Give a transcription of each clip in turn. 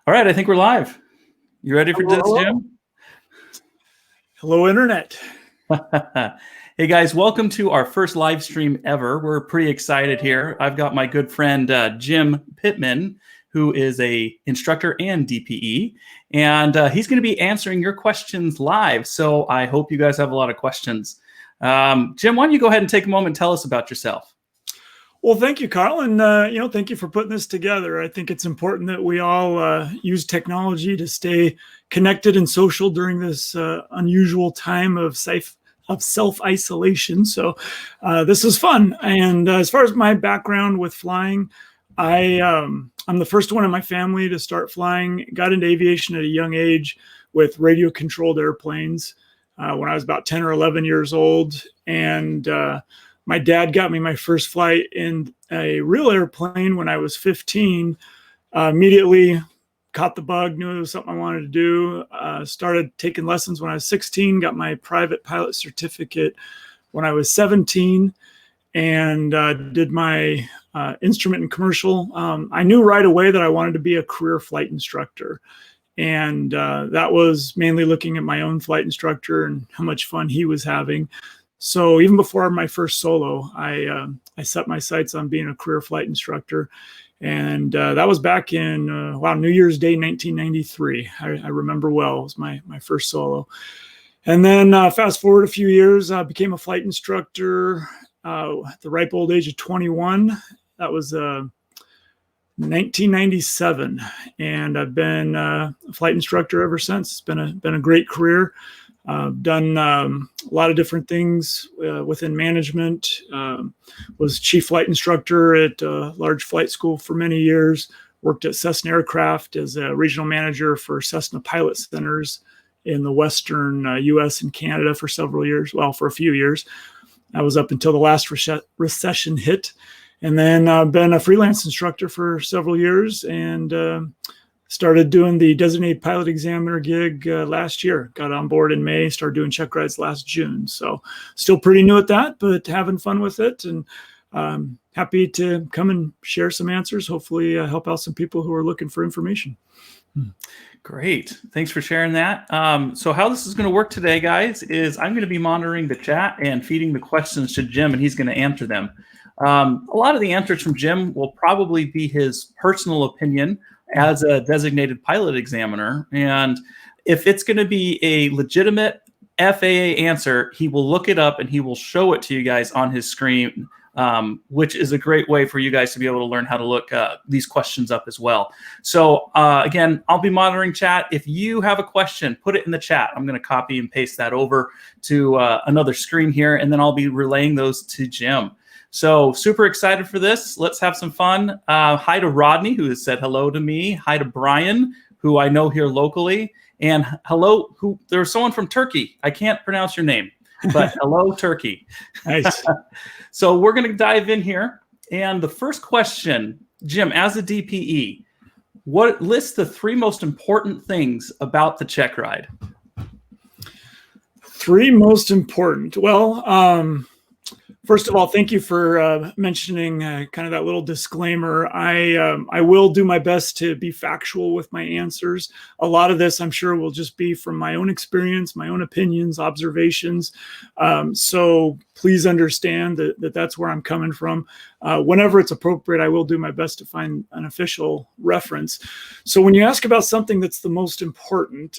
All right, I think we're live. You ready for this, Jim? Hello, Internet. Hey, guys, welcome to our first live stream ever. We're pretty excited here. I've got my good friend, Jim Pittman, who is a instructor and DPE, and he's going to be answering your questions live. So I hope you guys have a lot of questions. Jim, why don't you go ahead and take a moment and tell us about yourself? Well, thank you, Carl, and thank you for putting this together. I think it's important that we all use technology to stay connected and social during this unusual time of self-isolation. So this is fun. And as far as my background with flying, I'm the first one in my family to start flying. Got into aviation at a young age with radio-controlled airplanes when I was about 10 or 11 years old, and my dad got me my first flight in a real airplane when I was 15. Immediately caught the bug, knew it was something I wanted to do. Started taking lessons when I was 16, got my private pilot certificate when I was 17, and did my instrument and commercial. I knew right away that I wanted to be a career flight instructor. And that was mainly looking at my own flight instructor and how much fun he was having. So even before my first solo, I set my sights on being a career flight instructor. And that was back in, New Year's Day, 1993. I remember well. It was my first solo. And then fast forward a few years, I became a flight instructor at the ripe old age of 21. That was 1997. And I've been a flight instructor ever since. It's been a great career. Done a lot of different things within management. Was chief flight instructor at a large flight school for many years. Worked at Cessna Aircraft as a regional manager for Cessna pilot centers in the Western U.S. and Canada for several years. Well, for a few years. I was up until the last recession hit. And then been a freelance instructor for several years, and started doing the designated pilot examiner gig last year. Got on board in May, started doing checkrides last June. So still pretty new at that, but having fun with it, and happy to come and share some answers, hopefully help out some people who are looking for information. Great. Thanks for sharing that. So how this is going to work today, guys, is I'm going to be monitoring the chat and feeding the questions to Jim, and he's going to answer them. A lot of the answers from Jim will probably be his personal opinion as a designated pilot examiner. And if it's going to be a legitimate FAA answer, he will look it up and he will show it to you guys on his screen, which is a great way for you guys to be able to learn how to look these questions up as well. So again, I'll be monitoring chat. If you have a question, put it in the chat. I'm going to copy and paste that over to another screen here, and then I'll be relaying those to Jim. So super excited for this. Let's have some fun. Hi to Rodney, who has said hello to me. Hi to Brian, who I know here locally. And hello, there's someone from Turkey. I can't pronounce your name, but hello, Turkey. Nice. So we're going to dive in here. And the first question, Jim, as a DPE, what lists the three most important things about the Checkride? Three most important. Well, first of all, thank you for mentioning kind of that little disclaimer. I will do my best to be factual with my answers. A lot of this, I'm sure, will just be from my own experience, my own opinions, observations. So please understand that that's where I'm coming from. Whenever it's appropriate, I will do my best to find an official reference. So when you ask about something that's the most important,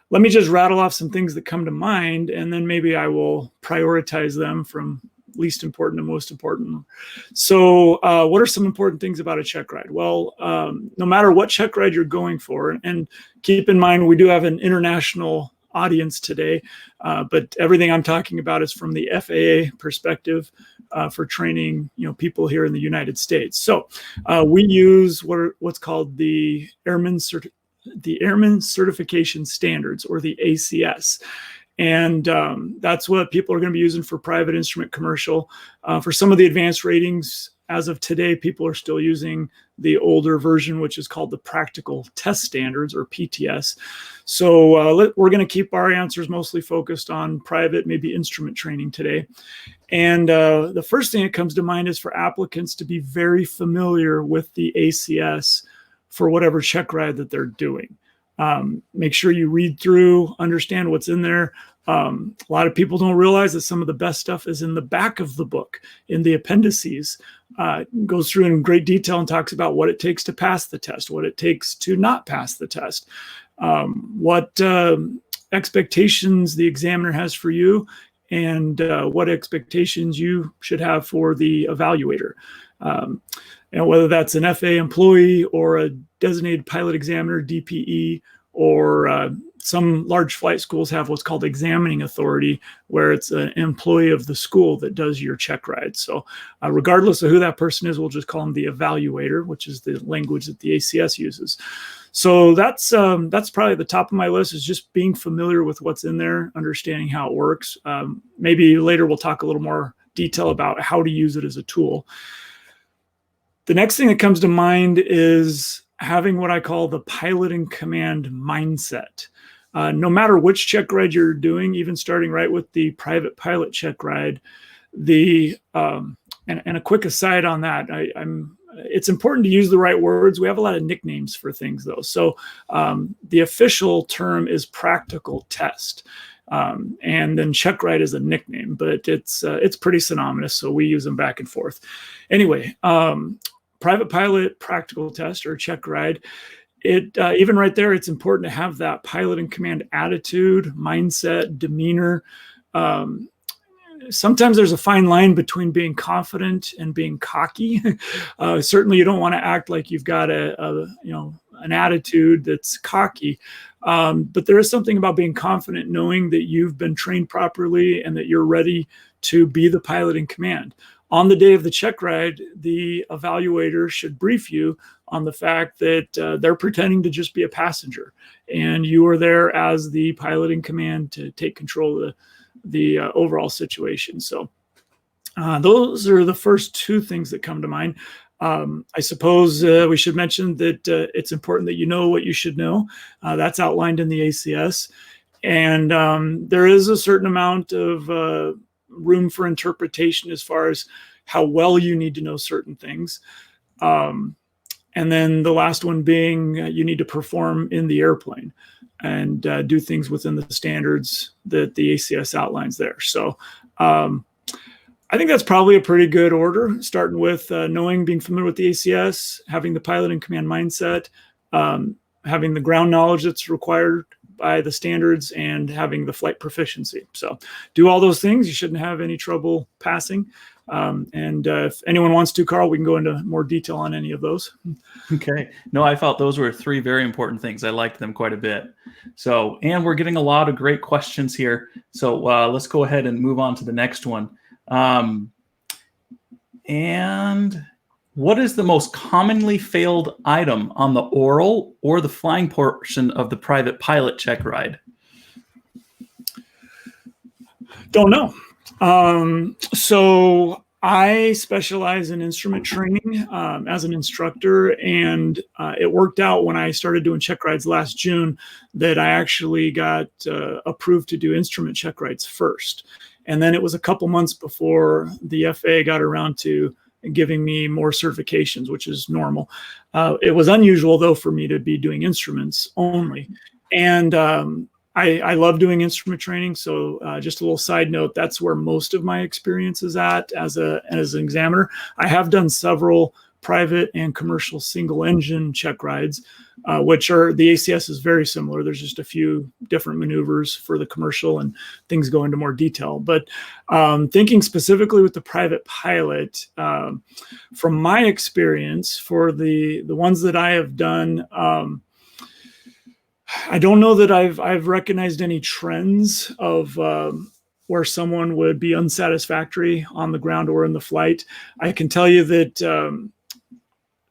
let me just rattle off some things that come to mind, and then maybe I will prioritize them from least important to most important. So what are some important things about a Checkride? Well, no matter what Checkride you're going for, and keep in mind we do have an international audience today, but everything I'm talking about is from the FAA perspective for training people here in the United States. So we use what's called the Airman Certification Standards, or the ACS. And that's what people are going to be using for private instrument commercial. For some of the advanced ratings, as of today, people are still using the older version, which is called the Practical Test Standards, or PTS. So we're going to keep our answers mostly focused on private, maybe instrument training today. And the first thing that comes to mind is for applicants to be very familiar with the ACS for whatever check ride that they're doing. Make sure you read through, understand what's in there. A lot of people don't realize that some of the best stuff is in the back of the book, in the appendices. Goes through in great detail and talks about what it takes to pass the test, what it takes to not pass the test, what expectations the examiner has for you, and what expectations you should have for the evaluator. Whether that's an FAA employee or a designated pilot examiner, DPE, or some large flight schools have what's called examining authority, where it's an employee of the school that does your check ride. So regardless of who that person is, we'll just call them the evaluator, which is the language that the ACS uses. So that's probably the top of my list, is just being familiar with what's in there, understanding how it works. Maybe later we'll talk a little more detail about how to use it as a tool. The next thing that comes to mind is having what I call the pilot in command mindset. No matter which check ride you're doing, even starting right with the private pilot check ride, and a quick aside on that, it's important to use the right words. We have a lot of nicknames for things though. So the official term is practical test. And then check ride is a nickname, but it's pretty synonymous. So we use them back and forth. Anyway, private pilot practical test or check ride, even right there, it's important to have that pilot in command attitude, mindset, demeanor. Sometimes there's a fine line between being confident and being cocky. Certainly you don't want to act like you've got an attitude that's cocky. But there is something about being confident, knowing that you've been trained properly and that you're ready to be the pilot in command. On the day of the check ride, the evaluator should brief you on the fact that they're pretending to just be a passenger, and you are there as the pilot in command to take control of the overall situation. So those are the first two things that come to mind. I suppose we should mention that it's important that you know what you should know. That's outlined in the ACS. And there is a certain amount of room for interpretation as far as how well you need to know certain things. And then the last one being you need to perform in the airplane and do things within the standards that the ACS outlines there. So I think that's probably a pretty good order, starting with being familiar with the ACS, having the pilot in command mindset, having the ground knowledge that's required by the standards, and having the flight proficiency. So do all those things. You shouldn't have any trouble passing. And if anyone wants to, Carl, we can go into more detail on any of those. Okay. No, I felt those were three very important things. I liked them quite a bit. So, and we're getting a lot of great questions here. So let's go ahead and move on to the next one. And what is the most commonly failed item on the oral or the flying portion of the private pilot check ride? Don't know. So I specialize in instrument training as an instructor, and it worked out when I started doing check rides last June that I actually got approved to do instrument check rides first. And then it was a couple months before the FAA got around to giving me more certifications, which is normal. It was unusual, though, for me to be doing instruments only. And I love doing instrument training. So just a little side note, that's where most of my experience is at as an examiner. I have done several private and commercial single engine check rides, which are, the ACS is very similar. There's just a few different maneuvers for the commercial, and things go into more detail. But thinking specifically with the private pilot, from my experience, for the ones that I have done, I don't know that I've recognized any trends of where someone would be unsatisfactory on the ground or in the flight. I can tell you that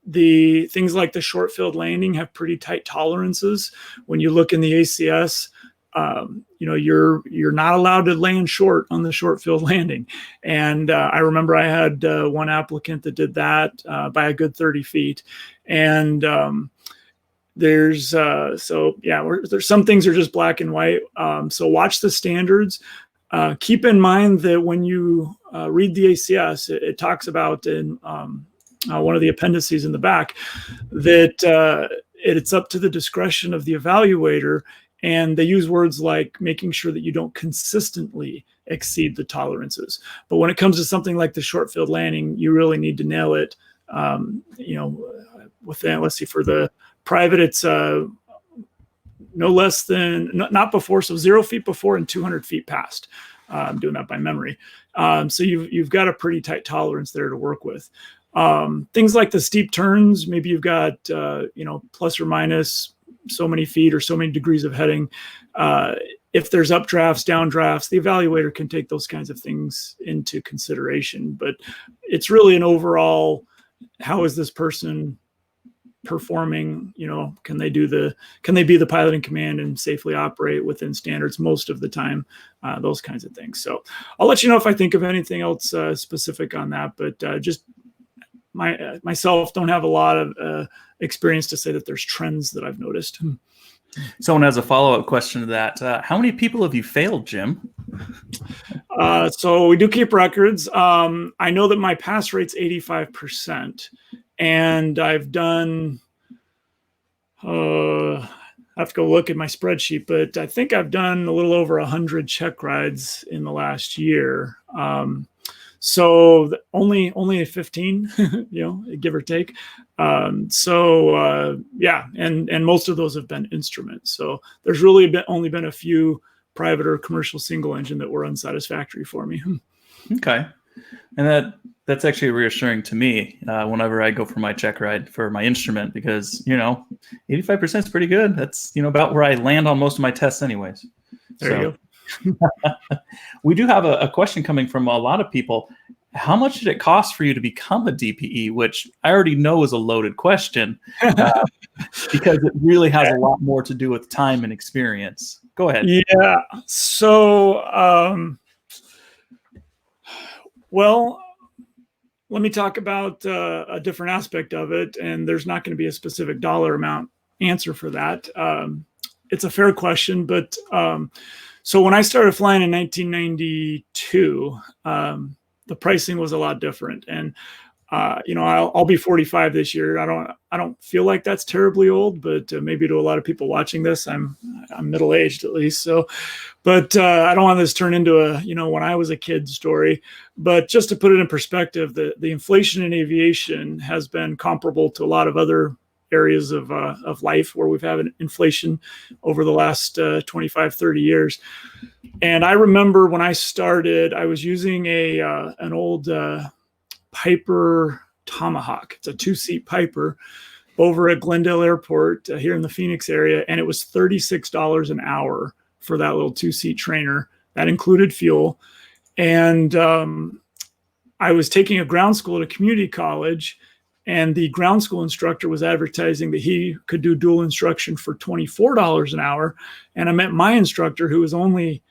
the things like the short field landing have pretty tight tolerances. When you look in the ACS, you're not allowed to land short on the short field landing. And I remember I had one applicant that did that by a good 30 feet. And there's some things are just black and white. So watch the standards. Keep in mind that when you read the ACS, it talks about one of the appendices in the back, that it's up to the discretion of the evaluator. And they use words like making sure that you don't consistently exceed the tolerances. But when it comes to something like the short field landing, you really need to nail it. Within, let's see, for the private, it's no less than, not before, so 0 feet before and 200 feet past. I'm doing that by memory. So you've got a pretty tight tolerance there to work with. Things like the steep turns, maybe you've got, plus or minus so many feet or so many degrees of heading. If there's updrafts, downdrafts, the evaluator can take those kinds of things into consideration. But it's really an overall, how is this person performing? Can they be the pilot in command and safely operate within standards most of the time? Those kinds of things. So I'll let you know if I think of anything else specific on that. But just myself don't have a lot of experience to say that there's trends that I've noticed. Someone has a follow-up question to that. How many people have you failed, Jim? So we do keep records. I know that my pass rate's 85%, and I've done, I have to go look at my spreadsheet, but I think I've done a little over 100 check rides in the last year. So only 15, give or take. And most of those have been instruments. So there's really only been a few private or commercial single engine that were unsatisfactory for me. Okay. And that's actually reassuring to me whenever I go for my check ride for my instrument, because 85% is pretty good. That's about where I land on most of my tests anyways. There you go. We do have a question coming from a lot of people. How much did it cost for you to become a DPE? Which I already know is a loaded question because it really has a lot more to do with time and experience. Go ahead. Yeah. So, let me talk about a different aspect of it, and there's not going to be a specific dollar amount answer for that. It's a fair question, but so when I started flying in 1992, the pricing was a lot different. And I'll be 45 this year. I don't feel like that's terribly old, but maybe to a lot of people watching this, I'm middle aged at least. So, but I don't want this to turn into a when I was a kid story. But just to put it in perspective, the inflation in aviation has been comparable to a lot of other areas of life where we've had an inflation over the last 25, 30 years. And I remember when I started, I was using an old Piper Tomahawk. It's a 2-seat Piper over at Glendale Airport here in the Phoenix area. And it was $36 an hour for that little 2-seat trainer. That included fuel. And I was taking a ground school at a community college, and the ground school instructor was advertising that he could do dual instruction for $24 an hour. And I met my instructor, who was only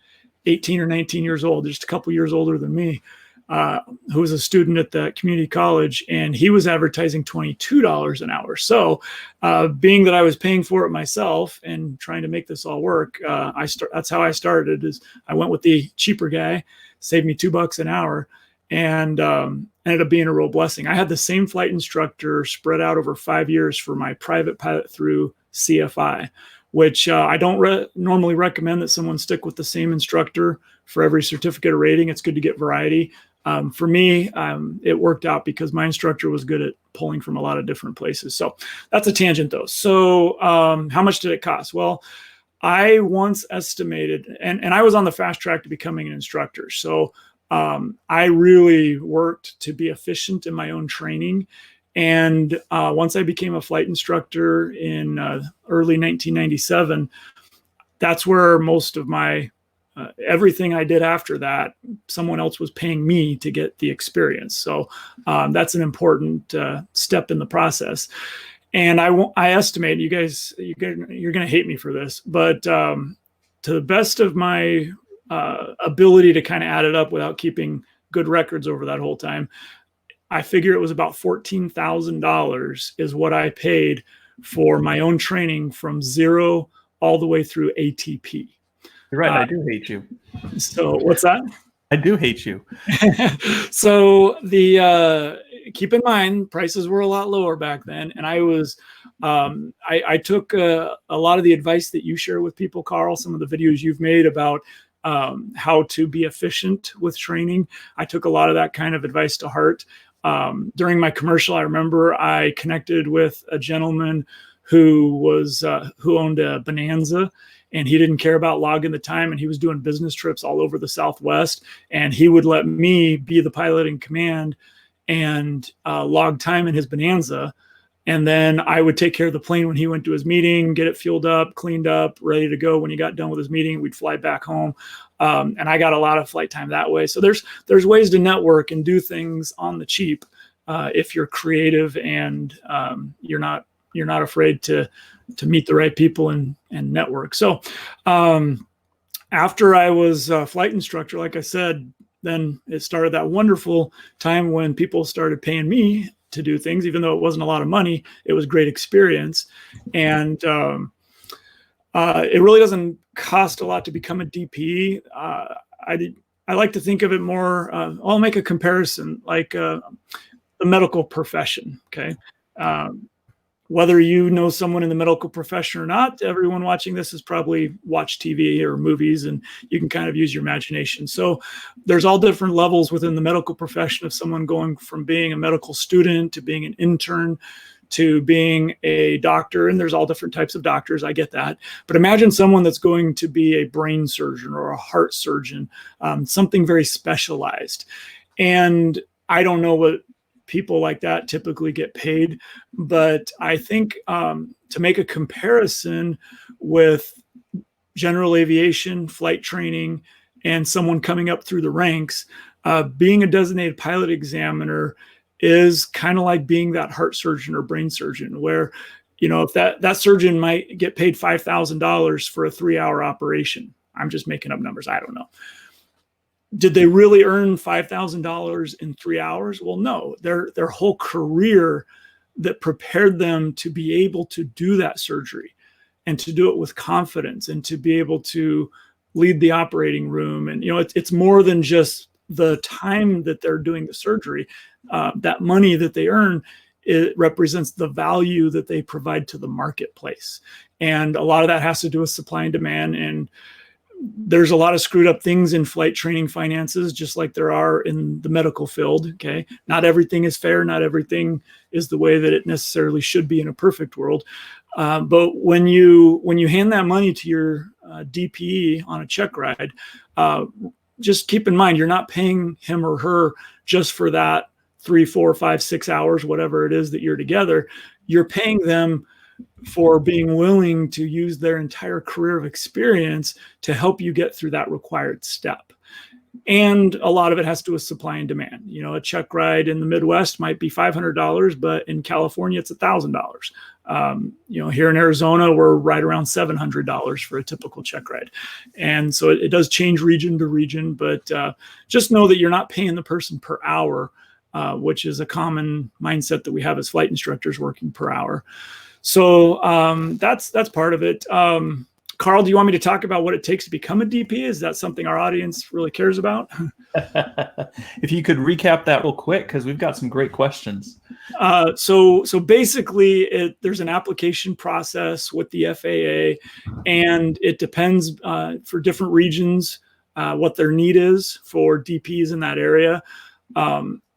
18 or 19 years old, just a couple years older than me, who was a student at the community college, and he was advertising $22 an hour. So being that I was paying for it myself and trying to make this all work, that's how I started. Is I went with the cheaper guy, saved me $2 an hour, and ended up being a real blessing. I had the same flight instructor spread out over 5 years for my private pilot through CFI, which I don't normally recommend that someone stick with the same instructor for every certificate or rating. It's good to get variety. For me, it worked out because my instructor was good at pulling from a lot of different places. So that's a tangent though. So how much did it cost? Well, I once estimated, and I was on the fast track to becoming an instructor. So I really worked to be efficient in my own training. And once I became a flight instructor in early 1997, that's where most of my everything I did after that, someone else was paying me to get the experience. So that's an important step in the process. And I estimate, you guys, you're going to hate me for this, but to the best of my ability to kind of add it up without keeping good records over that whole time, I figure it was about $14,000 is what I paid for my own training from zero all the way through ATP. You're right. I do hate you. So what's that? I do hate you. So keep in mind, prices were a lot lower back then. And I was, I took a lot of the advice that you share with people, Carl, some of the videos you've made about how to be efficient with training. I took a lot of that kind of advice to heart. During my commercial, I remember I connected with a gentleman who owned a Bonanza, and he didn't care about logging the time, and he was doing business trips all over the Southwest, and he would let me be the pilot in command and log time in his Bonanza. And then I would take care of the plane when he went to his meeting, get it fueled up, cleaned up, ready to go. When he got done with his meeting, we'd fly back home. And I got a lot of flight time that way. So there's ways to network and do things on the cheap if you're creative and you're not afraid to meet the right people and network. So after I was a flight instructor, like I said, then it started that wonderful time when people started paying me to do things, even though it wasn't a lot of money. It was great experience. And it really doesn't cost a lot to become a DPE. I like to think of it more, I'll make a comparison, like the medical profession, okay? Whether you know someone in the medical profession or not, everyone watching this has probably watched TV or movies, and you can kind of use your imagination. So there's all different levels within the medical profession of someone going from being a medical student to being an intern to being a doctor. And there's all different types of doctors. I get that. But imagine someone that's going to be a brain surgeon or a heart surgeon, something very specialized. And I don't know what people like that typically get paid, but I think to make a comparison with general aviation, flight training, and someone coming up through the ranks, being a designated pilot examiner is kind of like being that heart surgeon or brain surgeon, where, you know, if that surgeon might get paid $5,000 for a 3-hour operation. I'm just making up numbers. I don't know. Did they really earn $5,000 in 3 hours? Well, no. Their whole career that prepared them to be able to do that surgery and to do it with confidence and to be able to lead the operating room. And, you know, it's more than just the time that they're doing the surgery. That money that they earn, it represents the value that they provide to the marketplace. And a lot of that has to do with supply and demand. And there's a lot of screwed up things in flight training finances, just like there are in the medical field. Okay. Not everything is fair. Not everything is the way that it necessarily should be in a perfect world. But when you hand that money to your DPE on a check ride, just keep in mind, you're not paying him or her just for that 3, 4, 5, 6 hours, whatever it is that you're together. You're paying them for being willing to use their entire career of experience to help you get through that required step. And a lot of it has to do with supply and demand. You know, a check ride in the Midwest might be $500, but in California, it's $1,000. You know, here in Arizona, we're right around $700 for a typical check ride. And so it does change region to region, but just know that you're not paying the person per hour, which is a common mindset that we have as flight instructors, working per hour. So that's part of it. Carl, do you want me to talk about what it takes to become a DP? Is that something our audience really cares about? If you could recap that real quick, because we've got some great questions. So basically, there's an application process with the FAA, and it depends for different regions what their need is for DPs in that area.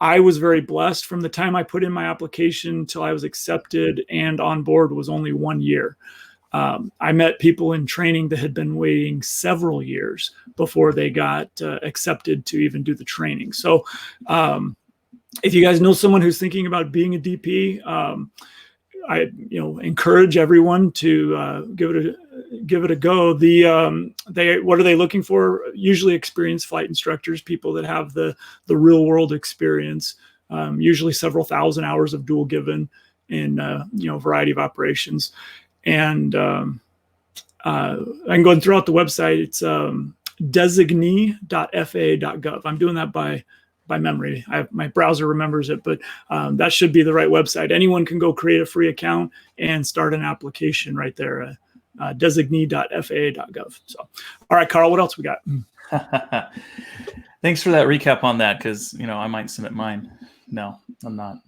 I was very blessed. From the time I put in my application till I was accepted and on board was only 1 year. I met people in training that had been waiting several years before they got accepted to even do the training. So if you guys know someone who's thinking about being a DP, I encourage everyone to give it a go. What are they looking for? Usually experienced flight instructors, people that have the real world experience, usually several thousand hours of dual given in a variety of operations. And I can go throughout the website. It's designee.faa.gov. I'm doing that by memory. My browser remembers it, but that should be the right website. Anyone can go create a free account and start an application right there, designee.faa.gov. So, all right, Carl, what else we got? Thanks for that recap on that, because I might submit mine No, I'm not.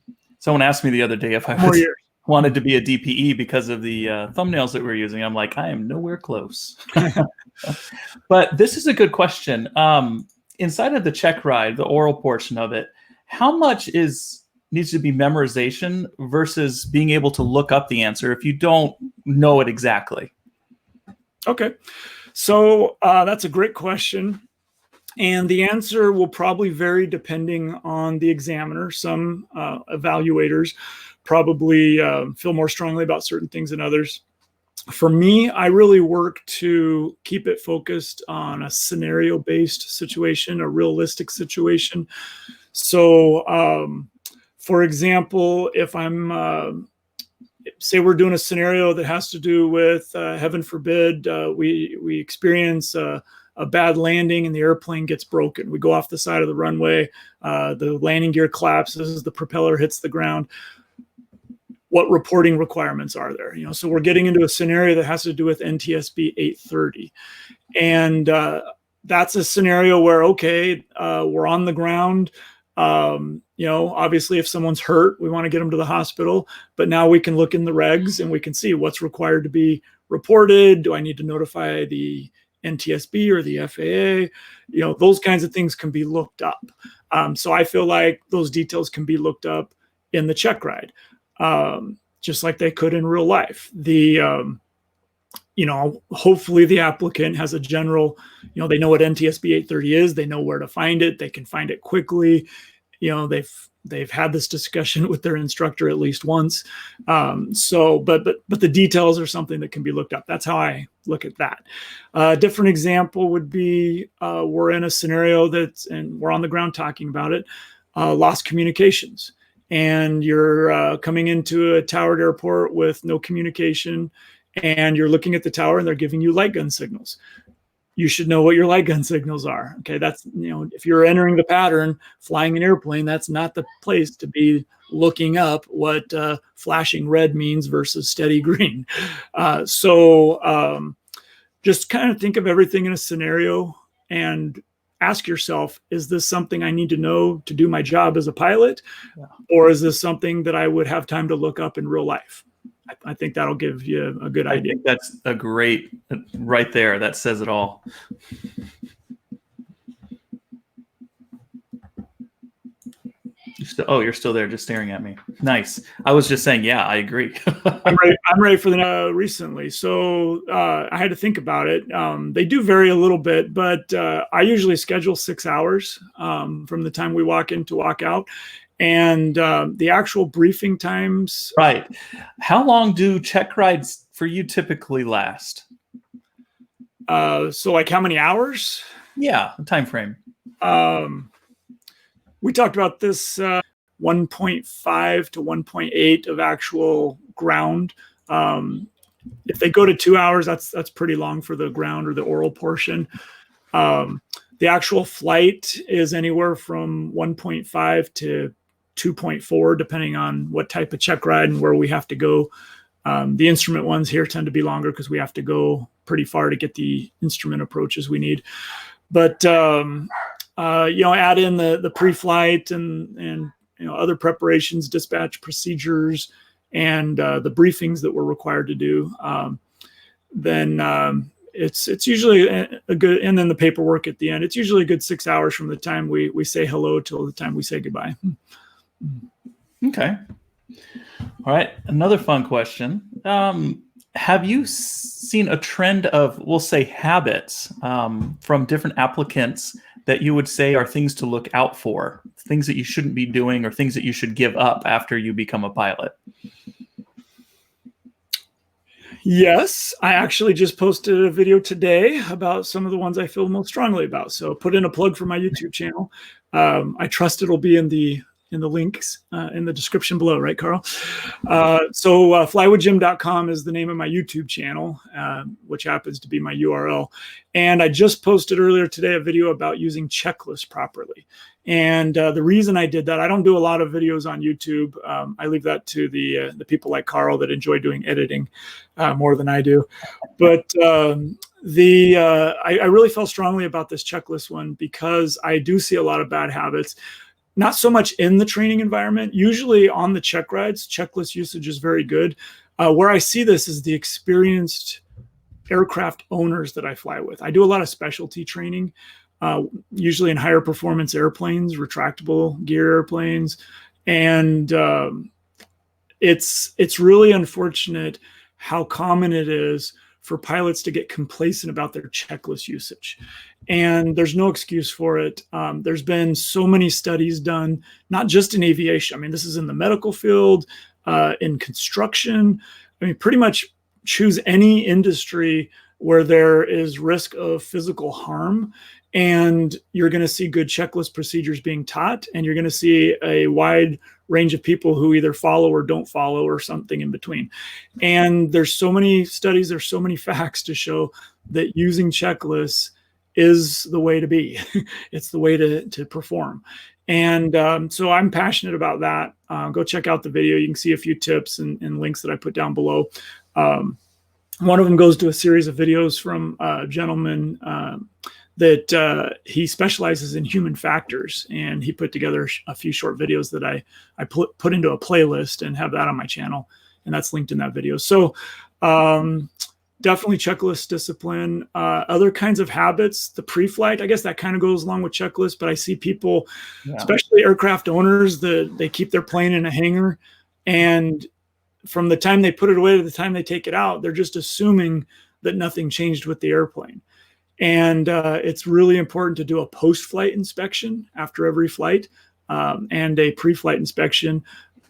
Someone asked me the other day if I More years. wanted to be a DPE because of the thumbnails that we're using. I'm like, I am nowhere close. But this is a good question. Inside of the Checkride, the oral portion of it, how much needs to be memorization versus being able to look up the answer if you don't know it exactly? Okay. So that's a great question. And the answer will probably vary depending on the examiner. Some evaluators probably feel more strongly about certain things than others. For me, I really work to keep it focused on a scenario-based situation, a realistic situation. So, for example, if I'm say we're doing a scenario that has to do with, heaven forbid, we experience a bad landing and the airplane gets broken. We go off the side of the runway, the landing gear collapses, the propeller hits the ground. What reporting requirements are there? So we're getting into a scenario that has to do with NTSB 830. And that's a scenario where, okay, we're on the ground. Obviously if someone's hurt, we want to get them to the hospital, but now we can look in the regs and we can see what's required to be reported. Do I need to notify the NTSB or the FAA? Those kinds of things can be looked up. So I feel like those details can be looked up in the Checkride, just like they could in real life. Hopefully the applicant has a general, they know what NTSB 830 is, they know where to find it, they can find it quickly. They've had this discussion with their instructor at least once. But the details are something that can be looked up. That's how I look at that. A different example would be, we're in a scenario and we're on the ground talking about it, lost communications. And you're coming into a towered airport with no communication, and you're looking at the tower and they're giving you light gun signals. You should know what your light gun signals are. Okay, that's, if you're entering the pattern, flying an airplane, that's not the place to be looking up what flashing red means versus steady green. Just kind of think of everything in a scenario and ask yourself, is this something I need to know to do my job as a pilot? Yeah. Or is this something that I would have time to look up in real life? I think that'll give you a good idea. I think that's a great, right there. That says it all. You're still there, just staring at me. Nice. I was just saying, yeah, I agree. I'm ready for the recently. So I had to think about it. They do vary a little bit, but I usually schedule 6 hours from the time we walk in to walk out. And the actual briefing times. Right. How long do check rides for you typically last? So like how many hours? Yeah, the time frame. We talked about this 1.5 to 1.8 of actual ground. If they go to 2 hours, that's pretty long for the ground or the oral portion. The actual flight is anywhere from 1.5 to 2.4, depending on what type of check ride and where we have to go. The instrument ones here tend to be longer because we have to go pretty far to get the instrument approaches we need. But add in the pre-flight and other preparations, dispatch procedures, and the briefings that we're required to do. Then it's usually a good, and then the paperwork at the end. It's usually a good 6 hours from the time we say hello till the time we say goodbye. Okay. All right. Another fun question. Have you seen a trend of, we'll say, habits from different applicants that you would say are things to look out for, things that you shouldn't be doing or things that you should give up after you become a pilot? Yes, I actually just posted a video today about some of the ones I feel most strongly about. So put in a plug for my YouTube channel. I trust it'll be in the links in the description below, right, Carl? So flywithjim.com is the name of my YouTube channel, which happens to be my URL. And I just posted earlier today a video about using checklists properly. And the reason I did that, I don't do a lot of videos on YouTube. I leave that to the people like Carl that enjoy doing editing more than I do. But I really felt strongly about this checklist one because I do see a lot of bad habits. not so much in the training environment. Usually on the check rides, checklist usage is very good. Where I see this is the experienced aircraft owners that I fly with. I do a lot of specialty training, usually in higher performance airplanes, retractable gear airplanes. And it's really unfortunate how common it is for pilots to get complacent about their checklist usage. And there's no excuse for it. There's been so many studies done, not just in aviation. I mean, this is in the medical field, in construction. I mean, pretty much choose any industry where there is risk of physical harm, and you're going to see good checklist procedures being taught, and you're going to see a wide range of people who either follow or don't follow or something in between. And there's so many studies, there's so many facts to show that using checklists is the way to be. It's the way to perform. And so I'm passionate about that. Go check out the video. You can see a few tips and links that I put down below. One of them goes to a series of videos from a gentleman that he specializes in human factors, and he put together a few short videos that I put into a playlist and have that on my channel, and that's linked in that video. So definitely checklist discipline. Other kinds of habits, the pre-flight, I guess that kind of goes along with checklists, but I see people, especially aircraft owners, they keep their plane in a hangar, and from the time they put it away to the time they take it out, they're just assuming that nothing changed with the airplane. And it's really important to do a post-flight inspection after every flight, and a pre-flight inspection,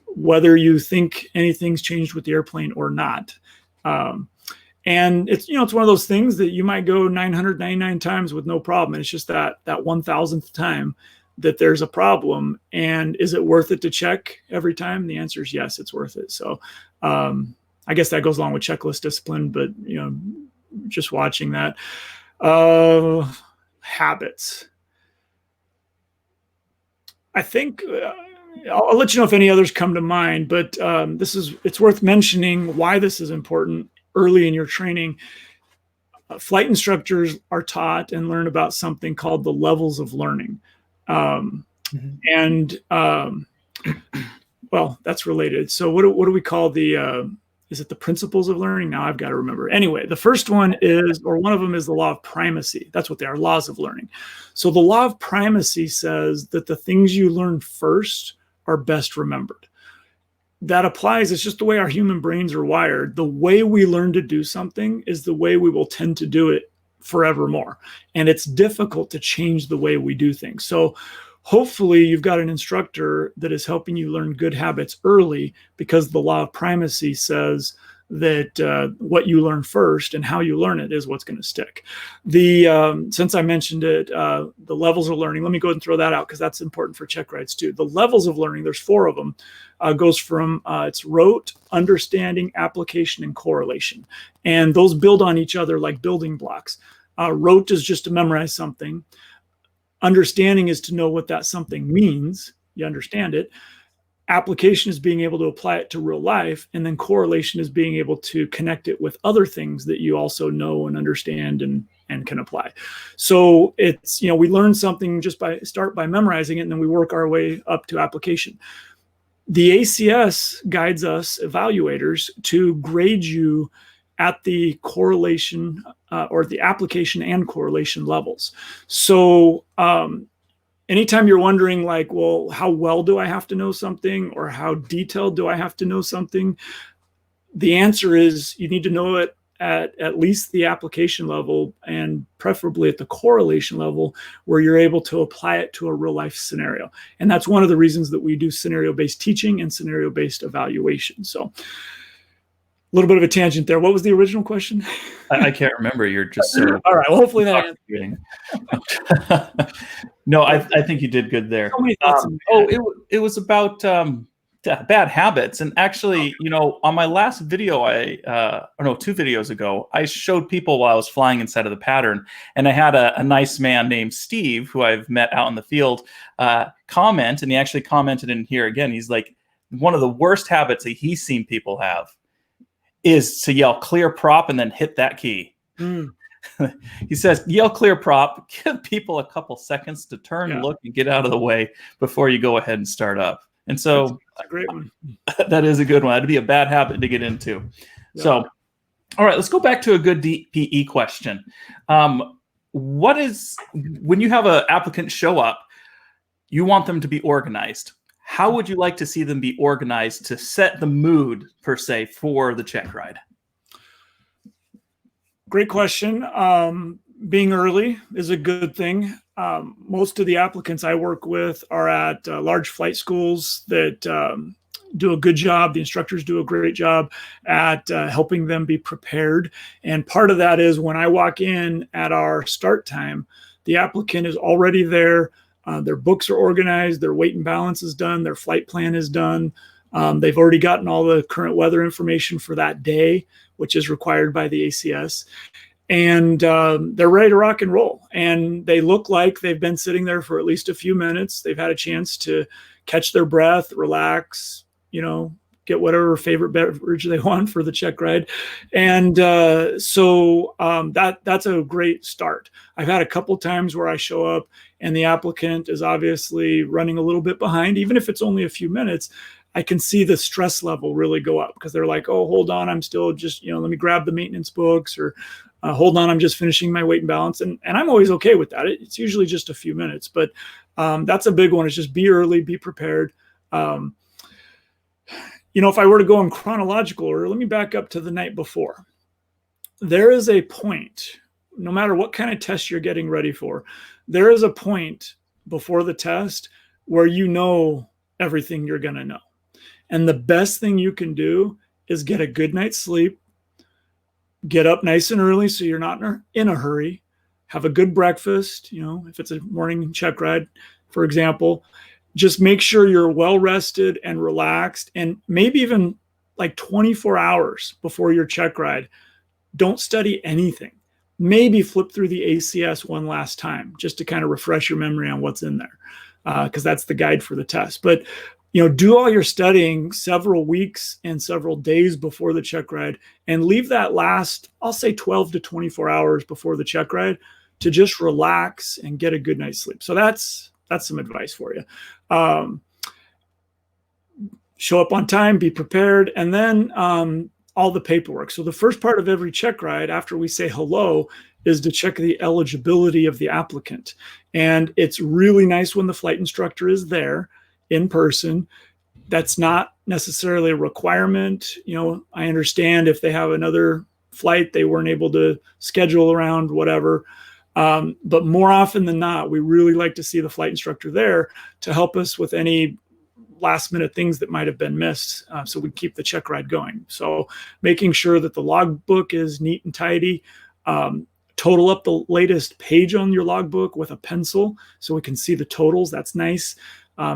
whether you think anything's changed with the airplane or not. And it's, it's one of those things that you might go 999 times with no problem. And it's just that 1000th time that there's a problem. And is it worth it to check every time? The answer is yes, it's worth it. So I guess that goes along with checklist discipline, but just watching that. Habits. I think I'll let you know if any others come to mind, but it's worth mentioning why this is important early in your training. Flight instructors are taught and learn about something called the levels of learning. And well, that's related. So what do we call is it the principles of learning? Now I've got to remember. Anyway, the first one is, or one of them is the law of primacy. That's what they are, laws of learning. So the law of primacy says that the things you learn first are best remembered. That applies. It's just the way our human brains are wired. The way we learn to do something is the way we will tend to do it forevermore. And it's difficult to change the way we do things. So hopefully you've got an instructor that is helping you learn good habits early, because the law of primacy says that what you learn first and how you learn it is what's going to stick. Since I mentioned it, the levels of learning, let me go ahead and throw that out because that's important for check rides too. The levels of learning, there's 4 of them, goes from it's rote, understanding, application, and correlation. And those build on each other like building blocks. Rote is just to memorize something. Understanding is to know what that something means. You understand it. Application is being able to apply it to real life. And then correlation is being able to connect it with other things that you also know and understand and can apply. So it's, we learn something just start by memorizing it, and then we work our way up to application. The ACS guides us, evaluators, to grade you at the correlation or the application and correlation levels. So anytime you're wondering like, well, how well do I have to know something, or how detailed do I have to know something? The answer is you need to know it at least the application level, and preferably at the correlation level, where you're able to apply it to a real life scenario. And that's one of the reasons that we do scenario-based teaching and scenario-based evaluation. So a little bit of a tangent there. What was the original question? I can't remember. You're just sort of all right. Well, hopefully that answers. No, I think you did good there. It was about bad habits. And actually, on my last video, 2 videos ago, I showed people while I was flying inside of the pattern, and I had a nice man named Steve, who I've met out in the field, comment, and he actually commented in here again. He's like, one of the worst habits that he's seen people have is to yell clear prop and then hit that key. He says, yell clear prop, give people a couple seconds to turn, Yeah. look, and get out of the way before you go ahead and start up. And so that's a great one. that is a good one. That'd be a bad habit to get into. Yeah. So, all right, let's go back to a good DPE question. What is, when you have an applicant show up, you want them to be organized. How would you like to see them be organized to set the mood, per se, for the check ride? Great question. Being early is a good thing. Most of the applicants I work with are at large flight schools that do a good job. The instructors do a great job at helping them be prepared. And part of that is when I walk in at our start time, the applicant is already there. Their books are organized, their weight and balance is done, their flight plan is done. They've already gotten all the current weather information for that day, which is required by the ACS. And they're ready to rock and roll. And they look like they've been sitting there for at least a few minutes. They've had a chance to catch their breath, relax, get whatever favorite beverage they want for the check ride. And so that's a great start. I've had a couple times where I show up and the applicant is obviously running a little bit behind, even if it's only a few minutes. I can see the stress level really go up because they're like, oh, hold on, I'm still just, let me grab the maintenance books, or hold on, I'm just finishing my weight and balance. And I'm always okay with that. It's usually just a few minutes, but that's a big one. It's just be early, be prepared. If I were to go in chronological order, let me back up to the night before. There is a point, no matter what kind of test you're getting ready for, there is a point before the test where you know everything you're going to know. And the best thing you can do is get a good night's sleep, get up nice and early so you're not in a hurry, have a good breakfast, if it's a morning check ride, for example. Just make sure you're well rested and relaxed, and maybe even like 24 hours before your check ride, don't study anything. Maybe flip through the ACS one last time just to kind of refresh your memory on what's in there, because that's the guide for the test. But do all your studying several weeks and several days before the check ride, and leave that last, I'll say 12 to 24 hours before the check ride to just relax and get a good night's sleep. So that's some advice for you. Show up on time, be prepared, and then all the paperwork. So the first part of every check ride after we say hello is to check the eligibility of the applicant. And it's really nice when the flight instructor is there in person. That's not necessarily a requirement. I understand if they have another flight they weren't able to schedule around, whatever. But more often than not, we really like to see the flight instructor there to help us with any last minute things that might have been missed, so we keep the check ride going. So making sure that the logbook is neat and tidy, total up the latest page on your logbook with a pencil so we can see the totals. That's nice.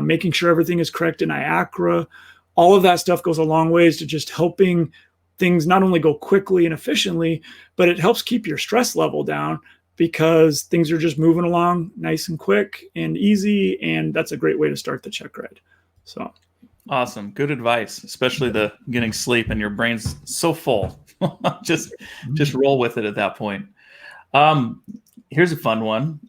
Making sure everything is correct in IACRA. All of that stuff goes a long ways to just helping things not only go quickly and efficiently, but it helps keep your stress level down, because things are just moving along nice and quick and easy. And that's a great way to start the check ride. So awesome. Good advice, especially the getting sleep and your brain's so full. just roll with it at that point. Here's a fun one.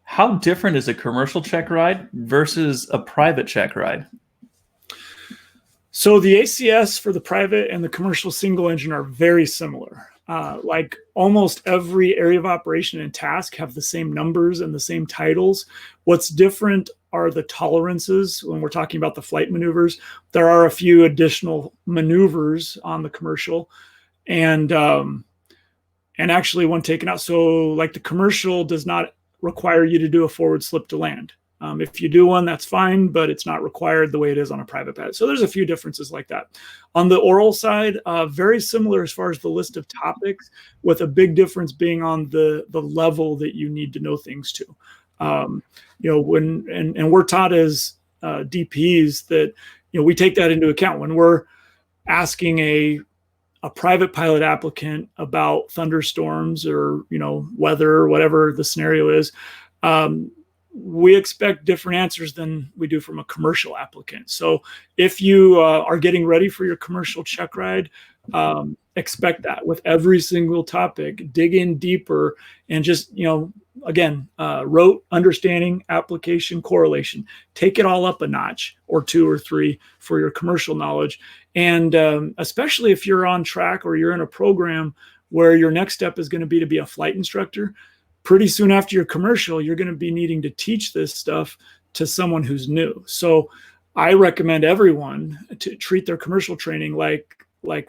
How different is a commercial check ride versus a private check ride? So the ACS for the private and the commercial single engine are very similar. Like almost every area of operation and task have the same numbers and the same titles. What's different are the tolerances. When we're talking about the flight maneuvers, there are a few additional maneuvers on the commercial, and actually one taken out. So like the commercial does not require you to do a forward slip to land. If you do one, that's fine, but it's not required the way it is on a private pilot. So there's a few differences like that. On the oral side, very similar as far as the list of topics, with a big difference being on the level that you need to know things to. When we're taught as DPs that, we take that into account when we're asking a private pilot applicant about thunderstorms or, weather or whatever the scenario is. We expect different answers than we do from a commercial applicant. So if you are getting ready for your commercial check ride, expect that with every single topic. Dig in deeper and just, again, rote, understanding, application, correlation. Take it all up a notch or 2 or 3 for your commercial knowledge. And especially if you're on track or you're in a program where your next step is going to be a flight instructor, pretty soon after your commercial, you're going to be needing to teach this stuff to someone who's new. So I recommend everyone to treat their commercial training like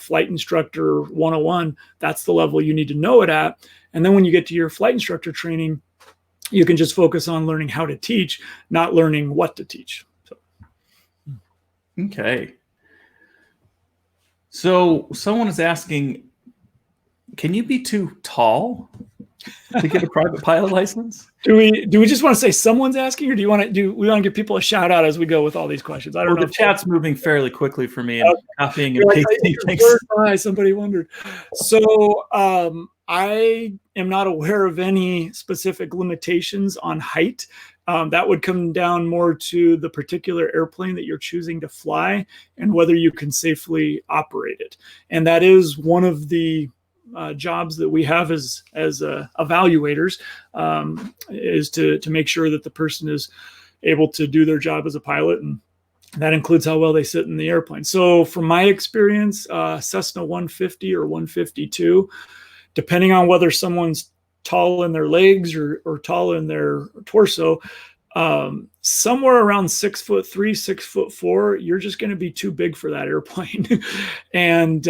flight instructor 101. That's the level you need to know it at. And then when you get to your flight instructor training, you can just focus on learning how to teach, not learning what to teach. So. Okay. So someone is asking, can you be too tall to get a private pilot license? Do we just want to say someone's asking, or we want to give people a shout out as we go with all these questions? I don't know. The chat's moving fairly quickly for me, and copying and pasting things. Somebody wondered. So I am not aware of any specific limitations on height. That would come down more to the particular airplane that you're choosing to fly and whether you can safely operate it. And that is one of the jobs that we have as evaluators, is to make sure that the person is able to do their job as a pilot, and that includes how well they sit in the airplane. So from my experience, Cessna 150 or 152, depending on whether someone's tall in their legs or tall in their torso, somewhere around 6'3", 6'4", you're just going to be too big for that airplane. And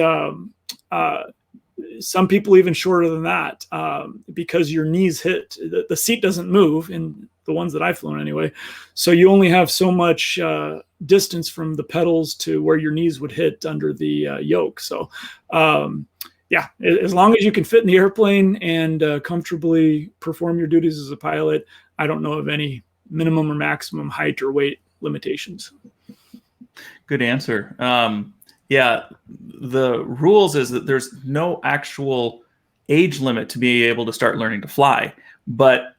some people even shorter than that, because your knees hit, the seat doesn't move in the ones that I've flown anyway. So you only have so much distance from the pedals to where your knees would hit under the yoke. So yeah, as long as you can fit in the airplane and comfortably perform your duties as a pilot, I don't know of any minimum or maximum height or weight limitations. Good answer. Yeah, the rules is that there's no actual age limit to be able to start learning to fly. But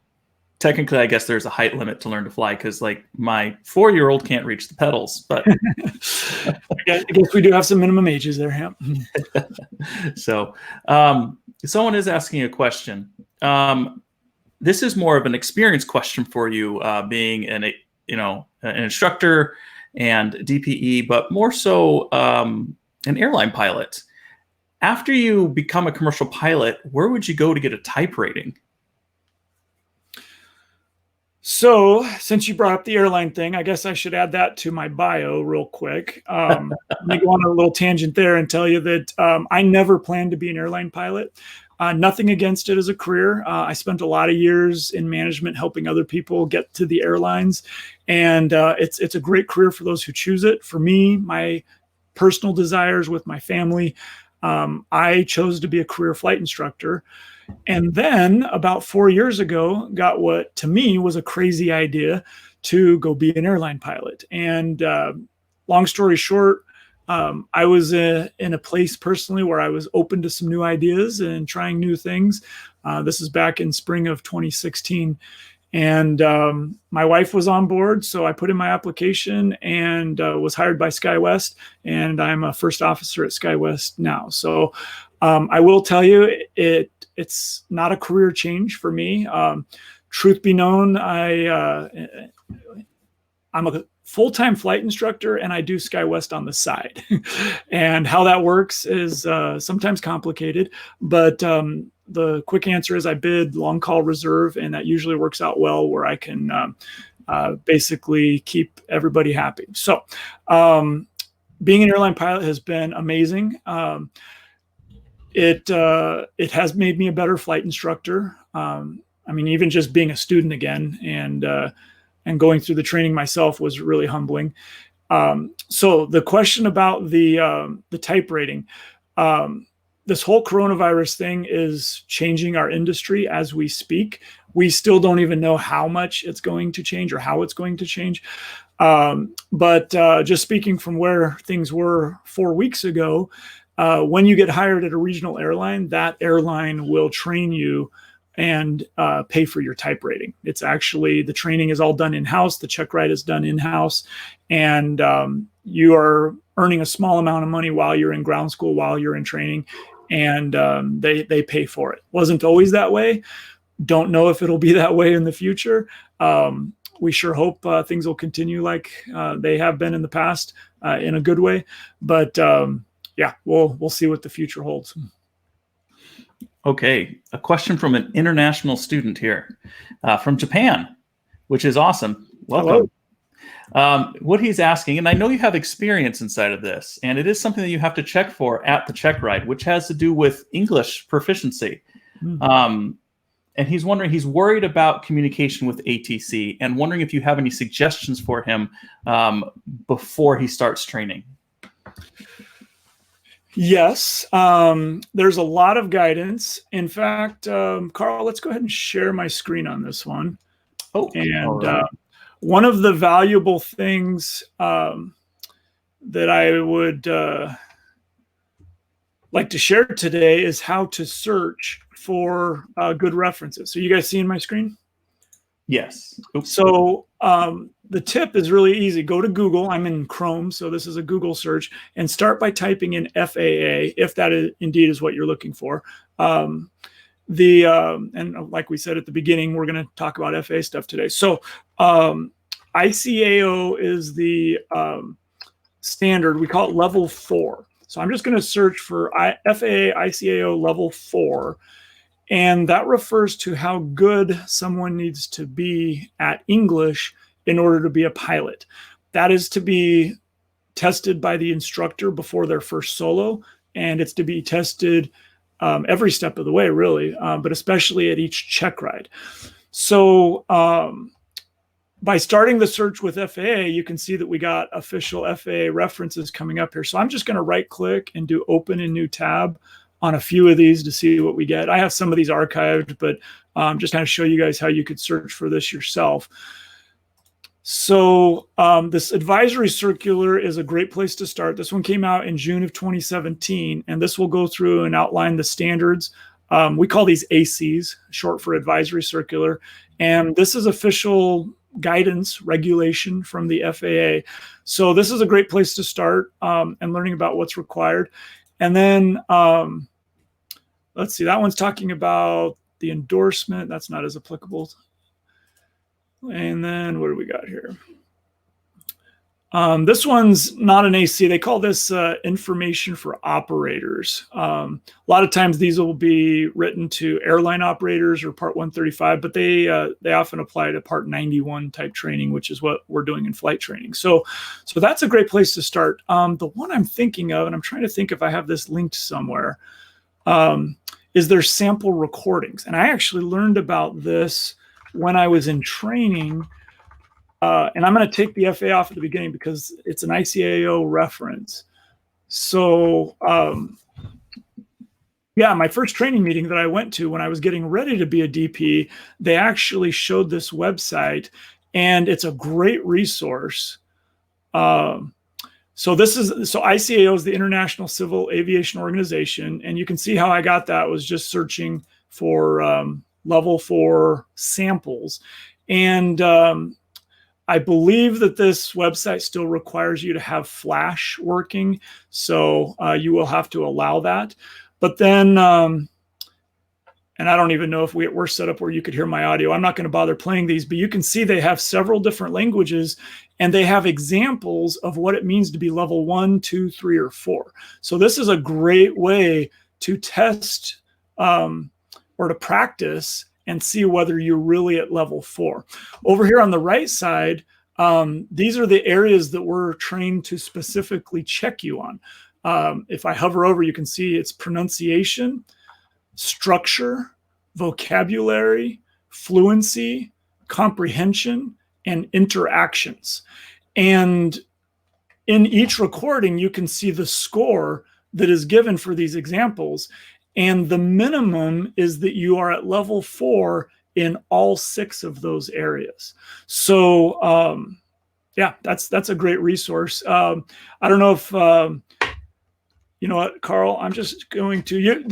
technically, I guess there's a height limit to learn to fly, because like my 4-year-old can't reach the pedals. But I guess we do have some minimum ages there. Yeah. So someone is asking a question. This is more of an experience question for you, being an instructor and DPE, but more so an airline pilot. After you become a commercial pilot, where would you go to get a type rating? So since you brought up the airline thing, I guess I should add that to my bio real quick. Let me go on a little tangent there and tell you that I never planned to be an airline pilot. Nothing against it as a career. I spent a lot of years in management helping other people get to the airlines. And it's a great career for those who choose it. For me, my personal desires with my family, I chose to be a career flight instructor. And then about 4 years ago, got what to me was a crazy idea to go be an airline pilot. And long story short, I was in a place personally where I was open to some new ideas and trying new things. This is back in spring of 2016. And my wife was on board, so I put in my application and was hired by SkyWest, and I'm a first officer at SkyWest now. So I will tell you, it's not a career change for me. Truth be known, I'm a full-time flight instructor, and I do SkyWest on the side. And how that works is sometimes complicated, but the quick answer is I bid long call reserve, and that usually works out well, where I can basically keep everybody happy. So being an airline pilot has been amazing. It has made me a better flight instructor. I mean, even just being a student again and going through the training myself was really humbling. So the question about the type rating, this whole coronavirus thing is changing our industry as we speak. We still don't even know how much it's going to change or how it's going to change. But just speaking from where things were 4 weeks ago, when you get hired at a regional airline, that airline will train you and pay for your type rating. It's actually, the training is all done in-house. The Checkride is done in-house. And you are earning a small amount of money while you're in ground school, while you're in training, and they pay for it. Wasn't always that way. Don't know if it'll be that way in the future. We sure hope things will continue like they have been in the past in a good way. But yeah, we'll see what the future holds. Okay, a question from an international student here from Japan, which is awesome. Welcome. What he's asking, and I know you have experience inside of this, and it is something that you have to check for at the Checkride, which has to do with English proficiency. And he's wondering, he's worried about communication with ATC and wondering if you have any suggestions for him before he starts training. Yes, there's a lot of guidance. In fact, Carl, let's go ahead and share my screen on this one. Oh, and right. One of the valuable things that I would like to share today is how to search for good references. So you guys seeing my screen? Yes. Oops. So the tip is really easy. Go to Google. I'm in Chrome, so this is a Google search, and start by typing in FAA, if that is, indeed is what you're looking for. And like we said at the beginning, we're going to talk about FAA stuff today. So ICAO is the standard. We call it level 4. So I'm just going to search for FAA ICAO level 4. And that refers to how good someone needs to be at English in order to be a pilot. That is to be tested by the instructor before their first solo, and it's to be tested every step of the way, really, but especially at each check ride. So by starting the search with FAA, you can see that we got official FAA references coming up here. So I'm just going to right click and do open in new tab on a few of these to see what we get. I have some of these archived, but just kind of show you guys how you could search for this yourself. So this advisory circular is a great place to start. This one came out in June of 2017, and this will go through and outline the standards. We call these ACs, short for advisory circular. And this is official guidance regulation from the FAA. So this is a great place to start and learning about what's required. And then let's see, that one's talking about the endorsement. That's not as applicable. And then what do we got here? This one's not an AC. They call this information for operators. A lot of times these will be written to airline operators or Part 135, but they often apply to Part 91 type training, which is what we're doing in flight training. So that's a great place to start. The one I'm thinking of, and I'm trying to think if I have this linked somewhere, is their sample recordings. And I actually learned about this when I was in training. And I'm going to take the FA off at the beginning because it's an ICAO reference. So, yeah, my first training meeting that I went to when I was getting ready to be a DP, they actually showed this website, and it's a great resource. So ICAO is the International Civil Aviation Organization, and you can see how I got that was just searching for level 4 samples. And I believe that this website still requires you to have Flash working, so you will have to allow that. But then, and I don't even know if we're set up where you could hear my audio. I'm not going to bother playing these, but you can see they have several different languages, and they have examples of what it means to be level 1, 2, 3, or 4. So this is a great way to test or to practice and see whether you're really at level 4. Over here on the right side, these are the areas that we're trained to specifically check you on. If I hover over, you can see it's pronunciation, structure, vocabulary, fluency, comprehension, and interactions. And in each recording, you can see the score that is given for these examples. And the minimum is that you are at level 4 in all 6 of those areas. So, yeah, that's a great resource. I don't know if, you know what, Carl, I'm just going to,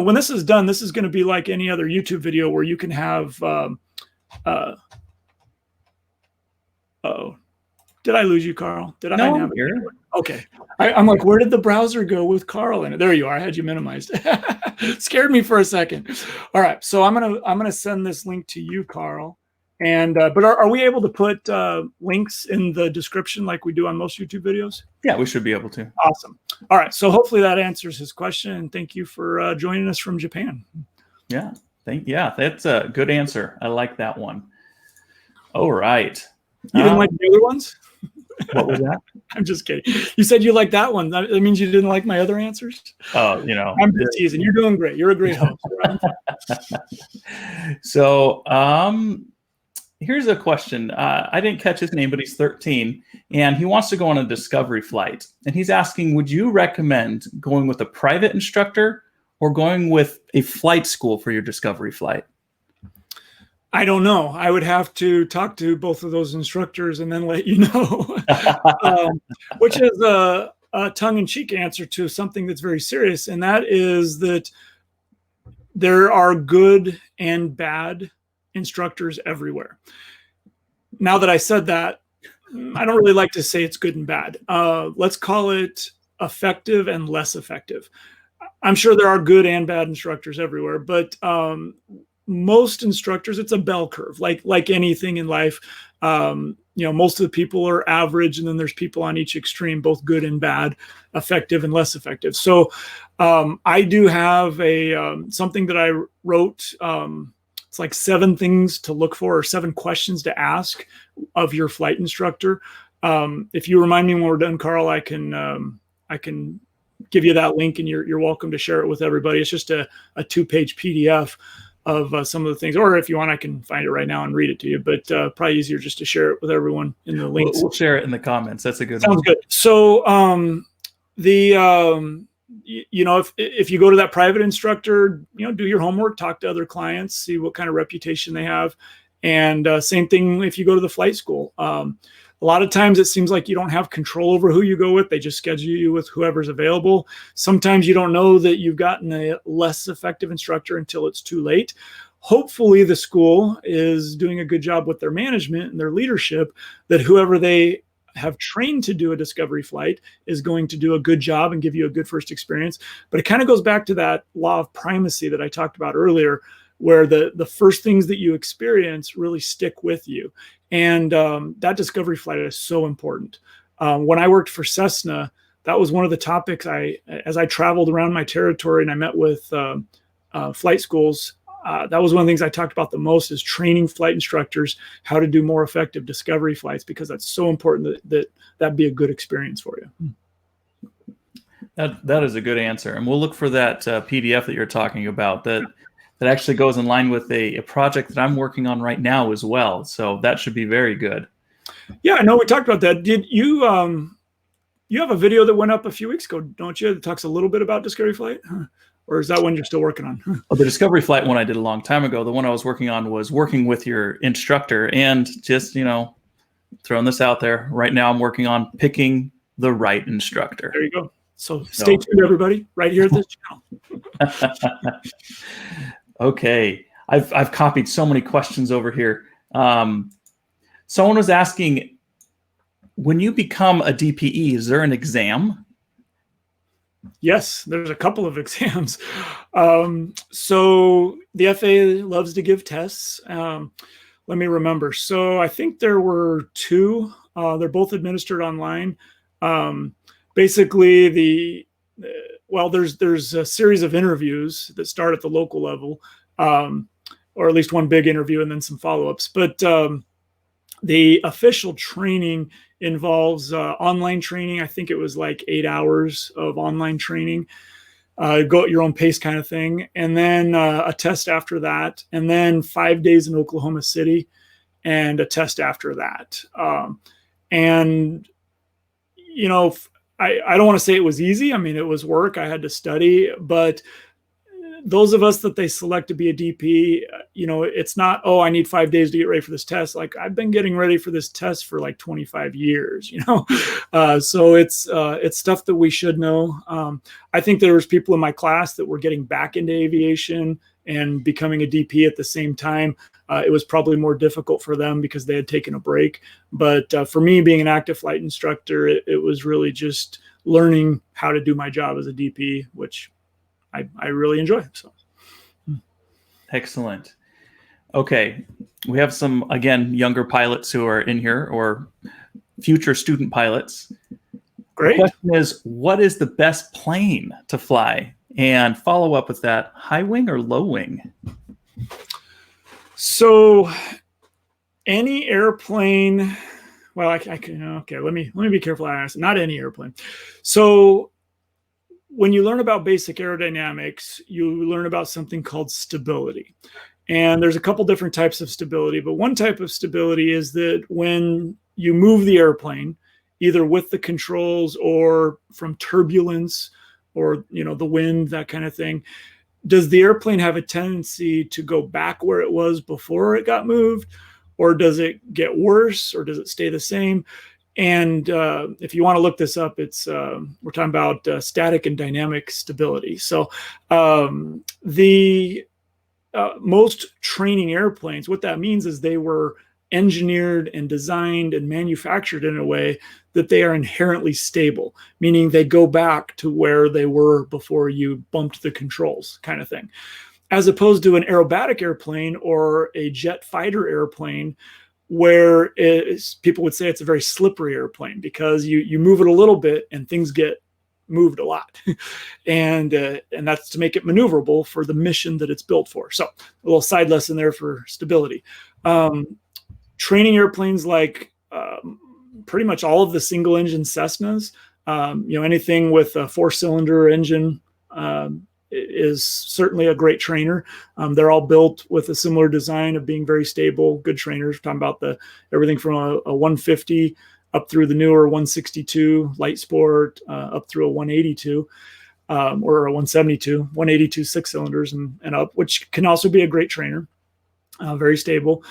when this is done, this is going to be like any other YouTube video where you can have, Did I lose you, Carl? Did I No, have I'm here. Okay. I'm like, where did the browser go with Carl in it? There you are. I had you minimized. Scared me for a second. All right. So I'm gonna send this link to you, Carl. And but are we able to put links in the description like we do on most YouTube videos? Yeah, we should be able to. Awesome. All right. So hopefully that answers his question. And thank you for joining us from Japan. Yeah. That's a good answer. I like that one. All right. You didn't like the other ones? What was that? I'm just kidding. You said you liked that one. That means you didn't like my other answers? Oh, I'm just teasing. You're doing great. You're a great host. So here's a question. I didn't catch his name, but he's 13, and he wants to go on a discovery flight. And he's asking, would you recommend going with a private instructor or going with a flight school for your discovery flight? I don't know. I would have to talk to both of those instructors and then let you know, which is a tongue-in-cheek answer to something that's very serious. And that is that there are good and bad instructors everywhere. Now that I said that, I don't really like to say it's good and bad. Let's call it effective and less effective. I'm sure there are good and bad instructors everywhere, but most instructors, it's a bell curve, like anything in life. Most of the people are average, and then there's people on each extreme, both good and bad, effective and less effective. So I do have something that I wrote. It's like 7 things to look for, or 7 questions to ask of your flight instructor. If you remind me when we're done, Carl, I can give you that link, and you're welcome to share it with everybody. It's just a 2-page PDF of some of the things, or if you want, I can find it right now and read it to you, but probably easier just to share it with everyone in the links. We'll share it in the comments. That's a good Sounds one. good. So if you go to that private instructor, do your homework, talk to other clients, see what kind of reputation they have. And same thing if you go to the flight school. A lot of times it seems like you don't have control over who you go with. They just schedule you with whoever's available. Sometimes you don't know that you've gotten a less effective instructor until it's too late. Hopefully the school is doing a good job with their management and their leadership, that whoever they have trained to do a discovery flight is going to do a good job and give you a good first experience. But it kind of goes back to that law of primacy that I talked about earlier, where the first things that you experience really stick with you. And that discovery flight is so important. When I worked for Cessna, that was one of the topics as I traveled around my territory and I met with flight schools, that was one of the things I talked about the most, is training flight instructors how to do more effective discovery flights, because that's so important that be a good experience for you. That is a good answer. And we'll look for that PDF that you're talking about that actually goes in line with a project that I'm working on right now as well. So that should be very good. Yeah, I know we talked about that. Did you have a video that went up a few weeks ago, don't you? That talks a little bit about discovery flight? Or is that one you're still working on? Well, the discovery flight one I did a long time ago. The one I was working on was working with your instructor, and just, throwing this out there right now, I'm working on picking the right instructor. There you go. So stay tuned, everybody, right here at this channel. Okay. I've copied so many questions over here. Someone was asking, when you become a DPE, is there an exam? Yes, there's a couple of exams. So the FAA loves to give tests. Let me remember. So I think there were 2. They're both administered online. Basically, there's a series of interviews that start at the local level, or at least one big interview and then some follow-ups. But the official training involves online training. I think it was like 8 hours of online training, go at your own pace kind of thing. And then a test after that, and then 5 days in Oklahoma City and a test after that. I don't want to say it was easy. I mean, it was work. I had to study, but those of us that they select to be a DP, it's not, I need 5 days to get ready for this test. Like, I've been getting ready for this test for like 25 years, so it's stuff that we should know. I think there was people in my class that were getting back into aviation and becoming a DP at the same time, it was probably more difficult for them because they had taken a break. But for me, being an active flight instructor, it was really just learning how to do my job as a DP, which I really enjoy. So, excellent. Okay, we have some, again, younger pilots who are in here, or future student pilots. great. The question is, what is the best plane to fly? And follow up with that, high wing or low wing? So any airplane, well, I can, okay, let me be careful. I ask, not any airplane. So when you learn about basic aerodynamics, you learn about something called stability. And there's a couple different types of stability, but one type of stability is that when you move the airplane, either with the controls or from turbulence or, the wind, that kind of thing, does the airplane have a tendency to go back where it was before it got moved? Or does it get worse, or does it stay the same? And if you want to look this up, it's we're talking about static and dynamic stability. So the most training airplanes, what that means is they were engineered and designed and manufactured in a way that they are inherently stable, meaning they go back to where they were before you bumped the controls, kind of thing. As opposed to an aerobatic airplane or a jet fighter airplane, where people would say it's a very slippery airplane because you move it a little bit and things get moved a lot. and that's to make it maneuverable for the mission that it's built for. So a little side lesson there for stability. Training airplanes like pretty much all of the single engine Cessnas, anything with a 4-cylinder engine is certainly a great trainer. They're all built with a similar design of being very stable, good trainers. We're talking about everything from a 150 up through the newer 162 light sport, up through a 182 or a 172, 182 6 cylinders and up, which can also be a great trainer, very stable.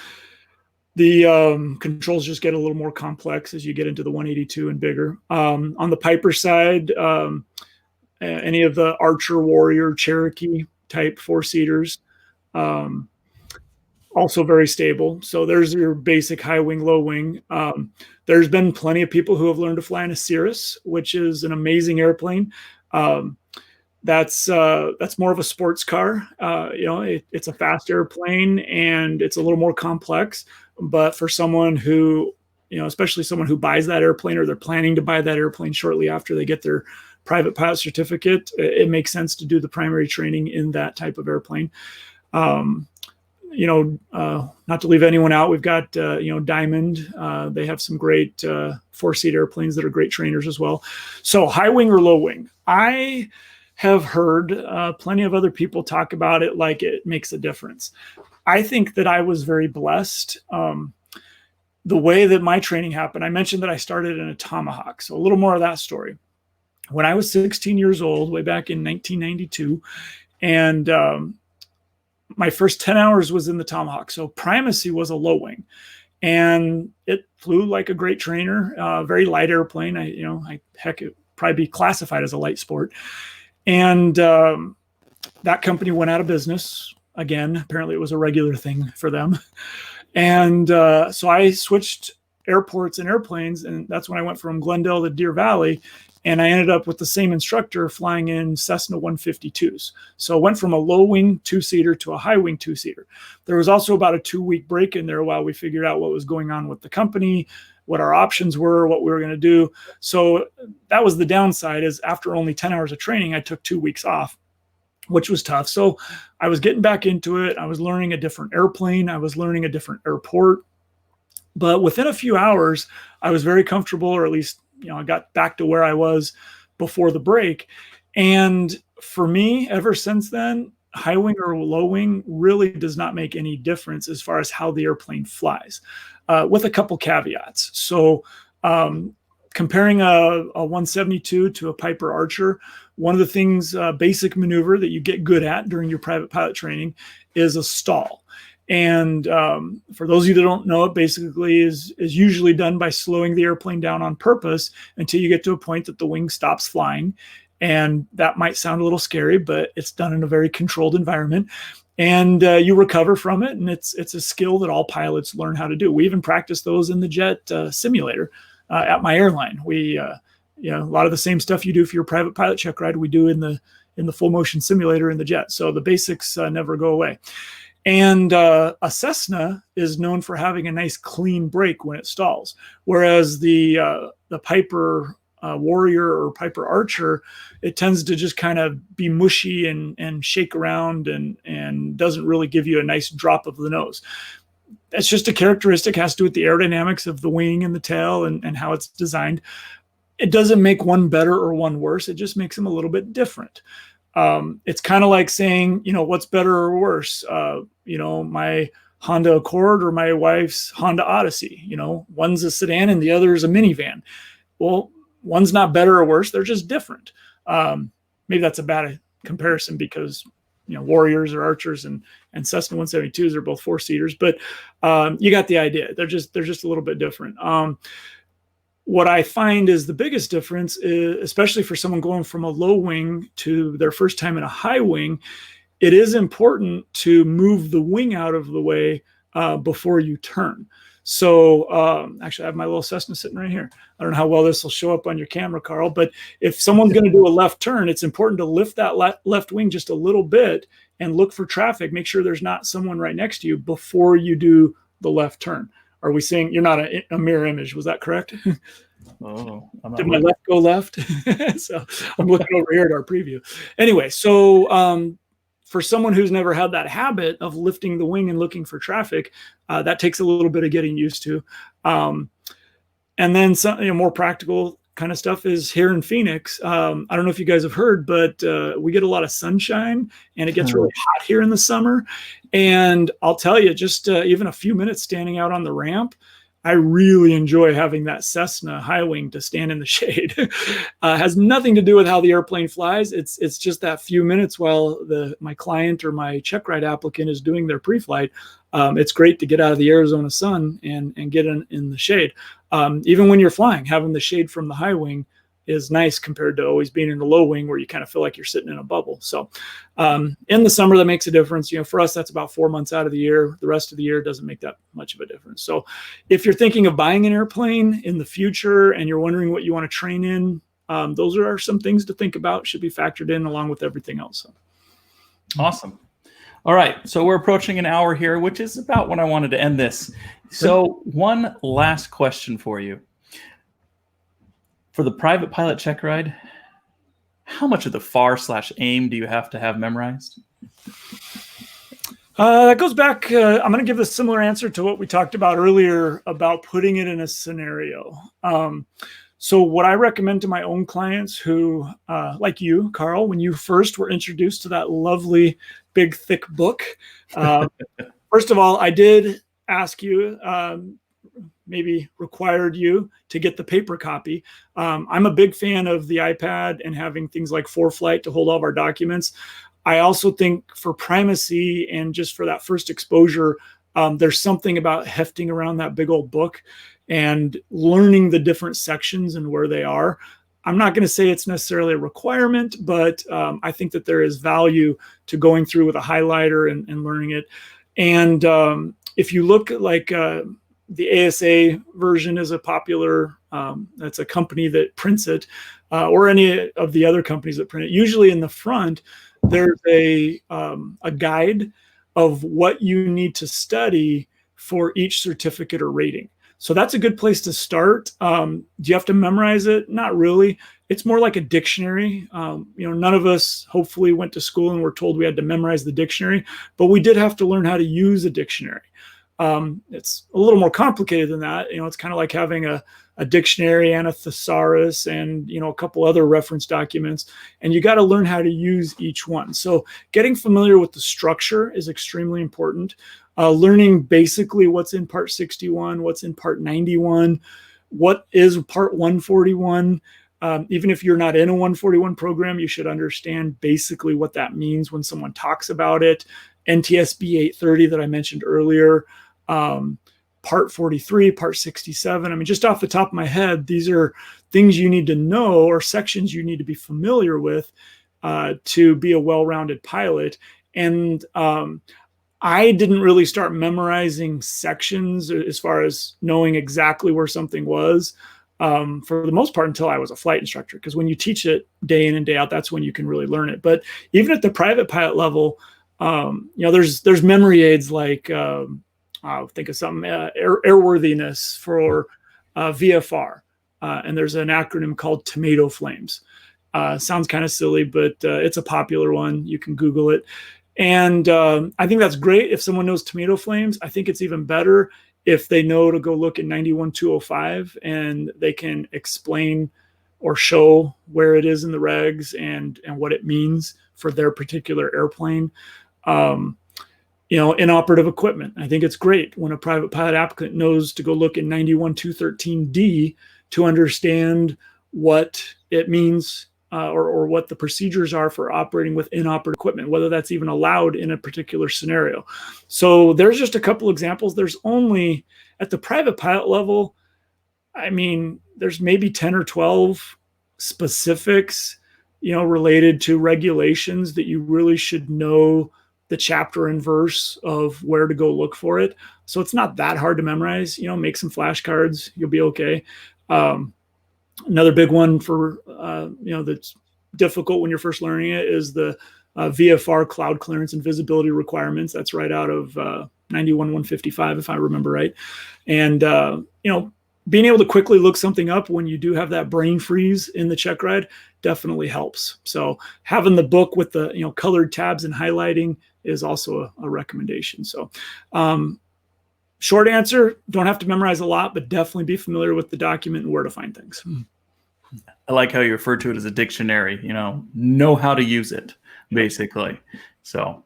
The controls just get a little more complex as you get into the 182 and bigger. On the Piper side, any of the Archer, Warrior, Cherokee type 4-seaters, also very stable. So there's your basic high wing, low wing. There's been plenty of people who have learned to fly in a Cirrus, which is an amazing airplane. That's more of a sports car. It's a fast airplane and it's a little more complex. But for someone who, especially someone who buys that airplane or they're planning to buy that airplane shortly after they get their private pilot certificate, it makes sense to do the primary training in that type of airplane. Not to leave anyone out, we've got, Diamond. They have some great 4-seat airplanes that are great trainers as well. So high wing or low wing? I have heard plenty of other people talk about it like it makes a difference. I think that I was very blessed. The way that my training happened, I mentioned that I started in a Tomahawk. So a little more of that story. When I was 16 years old, way back in 1992, and my first 10 hours was in the Tomahawk. So Primacy was a low wing, and it flew like a great trainer, very light airplane. It probably be classified as a light sport. And that company went out of business. Again, apparently it was a regular thing for them. And so I switched airports and airplanes, and that's when I went from Glendale to Deer Valley. And I ended up with the same instructor flying in Cessna 152s. So I went from a low wing 2-seater to a high wing 2-seater. There was also about a 2-week break in there while we figured out what was going on with the company, what our options were, what we were going to do. So that was the downside, is after only 10 hours of training, I took 2 weeks off, which was tough. So I was getting back into it. I was learning a different airplane. I was learning a different airport. But within a few hours, I was very comfortable, or at least I got back to where I was before the break. And for me, ever since then, high wing or low wing really does not make any difference as far as how the airplane flies, with a couple caveats. So comparing a 172 to a Piper Archer, one of the things, basic maneuver that you get good at during your private pilot training is a stall. And for those of you that don't know, it basically is usually done by slowing the airplane down on purpose until you get to a point that the wing stops flying. And that might sound a little scary, but it's done in a very controlled environment. and you recover from it. And it's a skill that all pilots learn how to do. We even practice those in the jet simulator at my airline. We, a lot of the same stuff you do for your private pilot check ride, we do in the full motion simulator in the jet. So the basics never go away. And a Cessna is known for having a nice clean brake when it stalls, whereas the Piper Warrior or Piper Archer, it tends to just kind of be mushy and shake around and doesn't really give you a nice drop of the nose. That's just a characteristic, has to do with the aerodynamics of the wing and the tail and how it's designed. It doesn't make one better or one worse. It just makes them a little bit different. It's kind of like saying, what's better or worse? My Honda Accord or my wife's Honda Odyssey. One's a sedan and the other is a minivan. Well, one's not better or worse. They're just different. Maybe that's a bad comparison because, Warriors or Archers and Cessna 172s are both 4-seaters, but you got the idea. They're just a little bit different. What I find is the biggest difference, especially for someone going from a low wing to their first time in a high wing, it is important to move the wing out of the way before you turn. So actually, I have my little Cessna sitting right here. I don't know how well this will show up on your camera, Carl, but if someone's going to do a left turn, it's important to lift that left wing just a little bit and look for traffic. Make sure there's not someone right next to you before you do the left turn. Are we saying you're not a mirror image? Was that correct? Oh, did my left go left? So I'm looking over here at our preview. Anyway, so for someone who's never had that habit of lifting the wing and looking for traffic, that takes a little bit of getting used to. And then some more practical kind of stuff is here in Phoenix. I don't know if you guys have heard, but we get a lot of sunshine and it gets really hot here in the summer. And I'll tell you, just even a few minutes standing out on the ramp, I really enjoy having that Cessna high wing to stand in the shade. Has nothing to do with how the airplane flies. It's just that few minutes while my client or my check ride applicant is doing their pre-flight. It's great to get out of the Arizona sun and get in the shade. Even when you're flying, having the shade from the high wing is nice compared to always being in the low wing where you kind of feel like you're sitting in a bubble. So in the summer, that makes a difference. For us, that's about 4 months out of the year. The rest of the year doesn't make that much of a difference. So if you're thinking of buying an airplane in the future and you're wondering what you want to train in, those are some things to think about, should be factored in along with everything else. So. Awesome. All right. So we're approaching an hour here, which is about when I wanted to end this. So one last question for you. For the private pilot check ride, how much of the FAR/AIM do you have to have memorized? That goes back. I'm going to give a similar answer to what we talked about earlier about putting it in a scenario. So what I recommend to my own clients who, like you, Carl, when you first were introduced to that lovely, big, thick book, first of all, I did ask you, maybe required you to get the paper copy. I'm a big fan of the iPad and having things like ForeFlight to hold all of our documents. I also think for primacy and just for that first exposure, there's something about hefting around that big old book and learning the different sections and where they are. I'm not going to say it's necessarily a requirement, but I think that there is value to going through with a highlighter and learning it. And if you look at like the ASA version is a popular, that's a company that prints it, or any of the other companies that print it. Usually in the front, there's a guide of what you need to study for each certificate or rating. So that's a good place to start. Do you have to memorize it? Not really. It's more like a dictionary. None of us hopefully went to school and were told we had to memorize the dictionary, but we did have to learn how to use a dictionary. It's a little more complicated than that. It's kind of like having a dictionary and a thesaurus and, a couple other reference documents, and you got to learn how to use each one. So getting familiar with the structure is extremely important. Learning basically what's in part 61, what's in part 91, what is part 141. Even if you're not in a 141 program, you should understand basically what that means when someone talks about it. NTSB 830 that I mentioned earlier, part 43, part 67. I mean, just off the top of my head, these are things you need to know or sections you need to be familiar with to be a well-rounded pilot. And I didn't really start memorizing sections as far as knowing exactly where something was for the most part until I was a flight instructor. Because when you teach it day in and day out, that's when you can really learn it. But even at the private pilot level, there's memory aids like I'll think of something airworthiness for VFR, and there's an acronym called Tomato Flames. Sounds kind of silly, but it's a popular one. You can Google it. And I think that's great if someone knows tomato flames. I think it's even better if they know to go look at 91205 and they can explain or show where it is in the regs and what it means for their particular airplane. Inoperative equipment. I think it's great when a private pilot applicant knows to go look at 91213D to understand what it means or what the procedures are for operating with inoperative equipment, whether that's even allowed in a particular scenario. So there's just a couple examples. There's only, at the private pilot level, I mean, there's maybe 10 or 12 specifics, related to regulations that you really should know the chapter and verse of where to go look for it. So it's not that hard to memorize. Make some flashcards, you'll be okay. Another big one for, that's difficult when you're first learning it is the VFR cloud clearance and visibility requirements. That's right out of 91-155, if I remember right. And, being able to quickly look something up when you do have that brain freeze in the Checkride definitely helps. So having the book with the, colored tabs and highlighting is also a recommendation. So, short answer, don't have to memorize a lot, but definitely be familiar with the document and where to find things. I like how you refer to it as a dictionary, know how to use it, basically. So,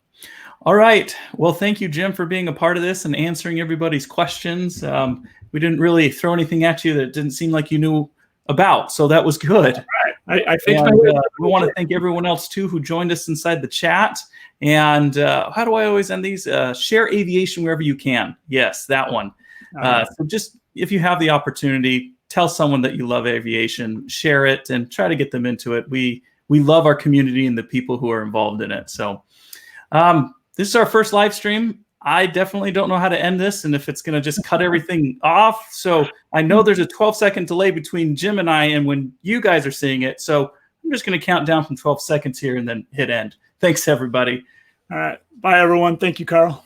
all right. Well, thank you, Jim, for being a part of this and answering everybody's questions. We didn't really throw anything at you that didn't seem like you knew about, so that was good. I think we want to thank everyone else, too, who joined us inside the chat. And how do I always end these? Share aviation wherever you can. Yes, that one. So just if you have the opportunity, tell someone that you love aviation, share it, and try to get them into it. We love our community and the people who are involved in it. So this is our first live stream. I definitely don't know how to end this and if it's going to just cut everything off. So I know there's a 12-second delay between Jim and I and when you guys are seeing it. So I'm just going to count down from 12 seconds here and then hit end. Thanks, everybody. All right. Bye, everyone. Thank you, Carl.